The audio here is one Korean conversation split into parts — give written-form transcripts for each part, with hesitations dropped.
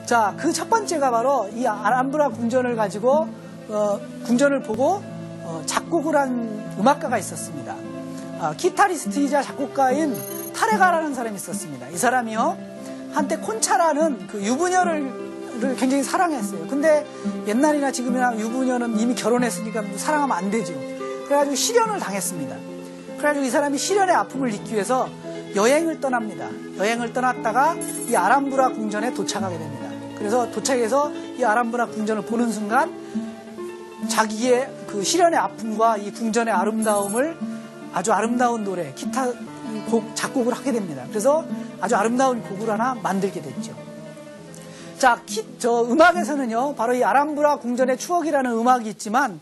자, 그 첫 번째가 바로 이 알함브라 궁전을 가지고 궁전을 보고 작곡을 한 음악가가 있었습니다. 기타리스트이자 작곡가인 타레가라는 사람이 있었습니다. 이 사람이요, 한때 콘차라는 그 유부녀를 굉장히 사랑했어요. 근데 옛날이나 지금이나 유부녀는 이미 결혼했으니까 사랑하면 안 되죠. 그래가지고 실연을 당했습니다. 그래가지고 이 사람이 실연의 아픔을 잊기 위해서 여행을 떠납니다. 여행을 떠났다가 이 알함브라 궁전에 도착하게 됩니다. 그래서 도착해서 이 알함브라 궁전을 보는 순간 자기의 그 실연의 아픔과 이 궁전의 아름다움을 아주 아름다운 노래, 기타 곡 작곡을 하게 됩니다. 그래서 아주 아름다운 곡을 하나 만들게 됐죠. 자, 음악에서는요, 바로 이 알함브라 궁전의 추억이라는 음악이 있지만,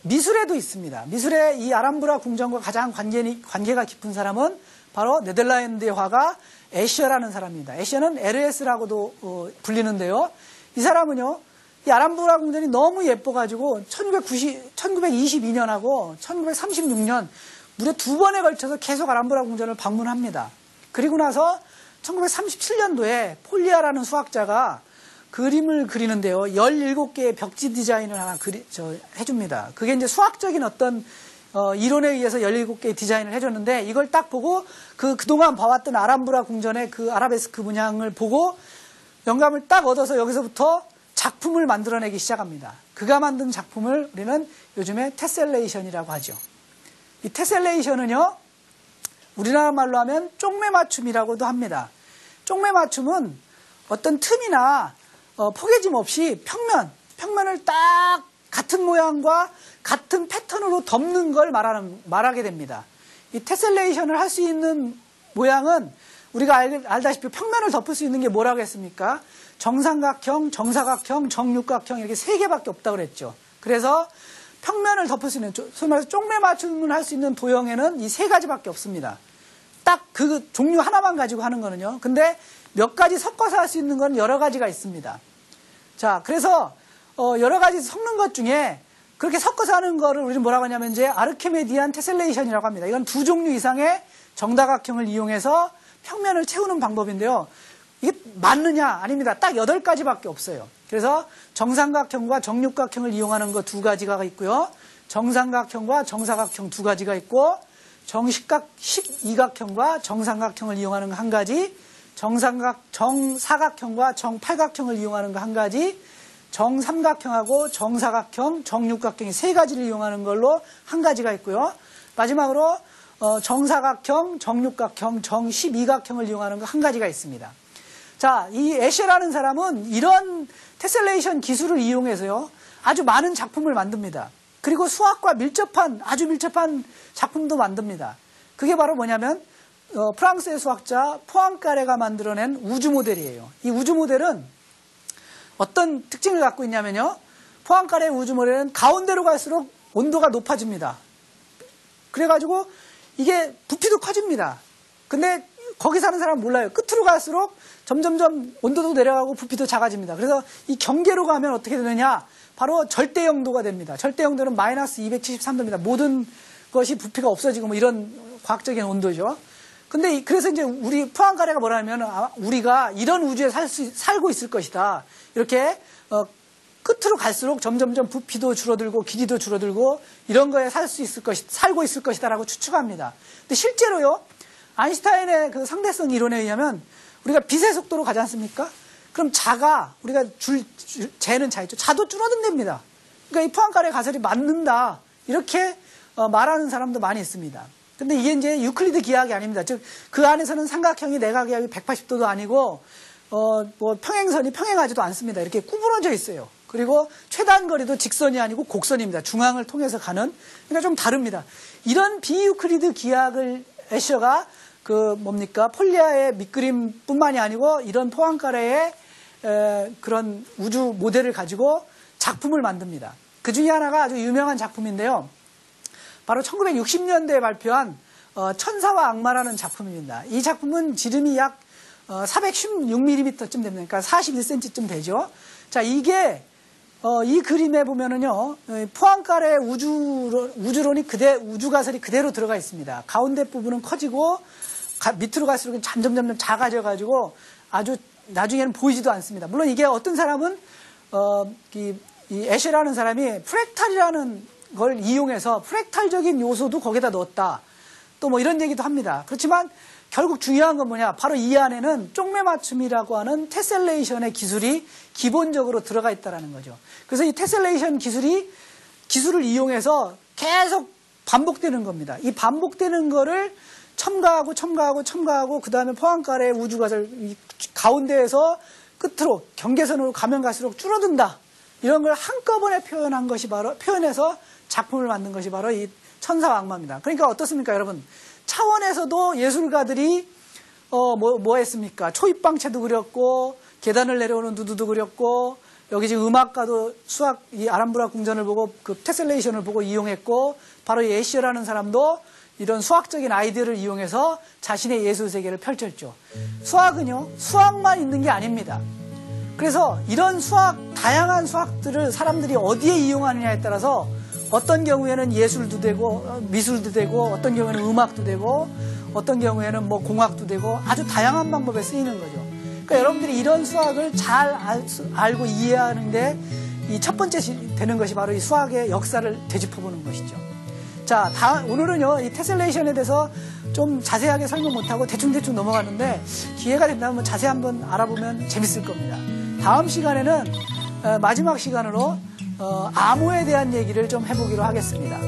미술에도 있습니다. 미술에 이 알함브라 궁전과 가장 관계가 깊은 사람은 바로 네덜란드의 화가 애셔라는 사람입니다. 애셔는 LS라고도 불리는데요. 이 사람은요, 이 알함브라 궁전이 너무 예뻐가지고 1922년하고 1936년 무려 2번에 걸쳐서 계속 알함브라 궁전을 방문합니다. 그리고 나서 1937년도에 폴리아라는 수학자가 그림을 그리는데요. 17개의 벽지 디자인을 하나 해줍니다. 그게 이제 수학적인 어떤 이론에 의해서 17개의 디자인을 해줬는데, 이걸 딱 보고 그동안 봐왔던 알함브라 궁전의 그 아라베스크 문양을 보고 영감을 딱 얻어서 여기서부터 작품을 만들어내기 시작합니다. 그가 만든 작품을 우리는 요즘에 테셀레이션이라고 하죠. 이 테셀레이션은요, 우리나라 말로 하면 쪽매 맞춤이라고도 합니다. 쪽매 맞춤은 어떤 틈이나 포개짐 없이 평면을 딱 같은 모양과 같은 패턴으로 덮는 걸 말하게 됩니다. 이 테셀레이션을 할 수 있는 모양은 우리가 알다시피 평면을 덮을 수 있는 게 뭐라고 했습니까? 정삼각형, 정사각형, 정육각형 이렇게 3개밖에 없다고 그랬죠. 그래서 평면을 덮을 수 있는, 소위 말해서 쪽매 맞춤을 할 수 있는 도형에는 이 3가지밖에 없습니다. 딱 그 종류 하나만 가지고 하는 거는요. 근데 몇 가지 섞어서 할 수 있는 건 여러 가지가 있습니다. 자, 그래서 여러 가지 섞는 것 중에 그렇게 섞어서 하는 거를 우리는 뭐라고 하냐면 이제 아르키메디안 테셀레이션이라고 합니다. 이건 2종류 이상의 정다각형을 이용해서 평면을 채우는 방법인데요. 이게 맞느냐? 아닙니다. 딱 8가지밖에 없어요. 그래서 정삼각형과 정육각형을 이용하는 거 2가지가 있고요. 정삼각형과 정사각형 2가지가 있고, 정십이각형과 정삼각형을 이용하는 거 1가지, 정사각형과 정팔각형을 이용하는 거 1가지, 정삼각형하고 정사각형, 정육각형이 3가지를 이용하는 걸로 1가지가 있고요. 마지막으로 정사각형, 정육각형, 정십이각형을 이용하는 거 1가지가 있습니다. 자, 이 애셔라는 사람은 이런 테셀레이션 기술을 이용해서요, 아주 많은 작품을 만듭니다. 그리고 수학과 아주 밀접한 작품도 만듭니다. 그게 바로 뭐냐면 프랑스의 수학자 포앙까레가 만들어낸 우주 모델이에요. 이 우주 모델은 어떤 특징을 갖고 있냐면요, 포앙까레의 우주 모델은 가운데로 갈수록 온도가 높아집니다. 그래가지고 이게 부피도 커집니다. 근데 거기 사는 사람은 몰라요. 끝으로 갈수록 점점점 온도도 내려가고 부피도 작아집니다. 그래서 이 경계로 가면 어떻게 되느냐, 바로 절대 영도가 됩니다. 절대 영도는 마이너스 273도입니다. 모든 것이 부피가 없어지고 뭐 이런 과학적인 온도죠. 근데 그래서 이제 우리 포앙까레가 뭐라면, 우리가 이런 우주에 살고 있을 것이다. 이렇게 끝으로 갈수록 점점점 부피도 줄어들고 길이도 줄어들고 이런 거에 살고 있을 것이다라고 추측합니다. 근데 실제로요, 아인슈타인의 그 상대성 이론에 의하면 우리가 빛의 속도로 가지 않습니까? 그럼 우리가 재는 자 있죠. 자도 줄어든답니다. 그러니까 이 포앙까레 가설이 맞는다, 이렇게 말하는 사람도 많이 있습니다. 근데 이게 이제 유클리드 기하학이 아닙니다. 즉, 그 안에서는 삼각형이 내각이 180도도 아니고, 뭐 평행선이 평행하지도 않습니다. 이렇게 구부러져 있어요. 그리고 최단 거리도 직선이 아니고 곡선입니다. 중앙을 통해서 가는. 그러니까 좀 다릅니다. 이런 비유클리드 기하학을 애셔가 폴리아의 밑그림뿐만이 아니고 이런 포앙까레의 그런 우주 모델을 가지고 작품을 만듭니다. 그 중에 하나가 아주 유명한 작품인데요. 바로 1960년대에 발표한 천사와 악마라는 작품입니다. 이 작품은 지름이 약 416mm쯤 됩니다. 그러니까 41cm쯤 되죠. 자, 이게 이 그림에 보면은요, 포앙까레 우주론이 우주가설이 그대로 들어가 있습니다. 가운데 부분은 커지고 밑으로 갈수록 점점 작아져 가지고 아주 나중에는 보이지도 않습니다. 물론 이게 어떤 사람은 이 에셰라는 사람이 프랙탈이라는 걸 이용해서 프랙탈적인 요소도 거기다 넣었다. 또 뭐 이런 얘기도 합니다. 그렇지만 결국 중요한 건 뭐냐? 바로 이 안에는 쪽매 맞춤이라고 하는 테셀레이션의 기술이 기본적으로 들어가 있다는 거죠. 그래서 이 테셀레이션 기술을 이용해서 계속 반복되는 겁니다. 이 반복되는 거를 첨가하고 그 다음에 포항가래 우주가설 가운데에서 끝으로 경계선으로 가면 갈수록 줄어든다. 이런 걸 한꺼번에 표현해서 작품을 만든 것이 바로 이 천사왕마입니다. 그러니까 어떻습니까, 여러분? 차원에서도 예술가들이 뭐 했습니까? 초입방체도 그렸고 계단을 내려오는 누드도 그렸고 여기 지금 음악가도 이 아람브라 궁전을 보고 그 테셀레이션을 보고 이용했고 바로 이 에시어라는 사람도 이런 수학적인 아이디어를 이용해서 자신의 예술 세계를 펼쳤죠. 수학은요, 수학만 있는 게 아닙니다. 그래서 이런 다양한 수학들을 사람들이 어디에 이용하느냐에 따라서 어떤 경우에는 예술도 되고 미술도 되고 어떤 경우에는 음악도 되고 어떤 경우에는 뭐 공학도 되고 아주 다양한 방법에 쓰이는 거죠. 그러니까 여러분들이 이런 수학을 잘 알고 이해하는데 이 첫 번째 되는 것이 바로 이 수학의 역사를 되짚어보는 것이죠. 자, 오늘은요, 이 테셀레이션에 대해서 좀 자세하게 설명 못하고 대충대충 넘어갔는데 기회가 된다면 자세히 한번 알아보면 재밌을 겁니다. 다음 시간에는 마지막 시간으로 암호에 대한 얘기를 좀 해보기로 하겠습니다.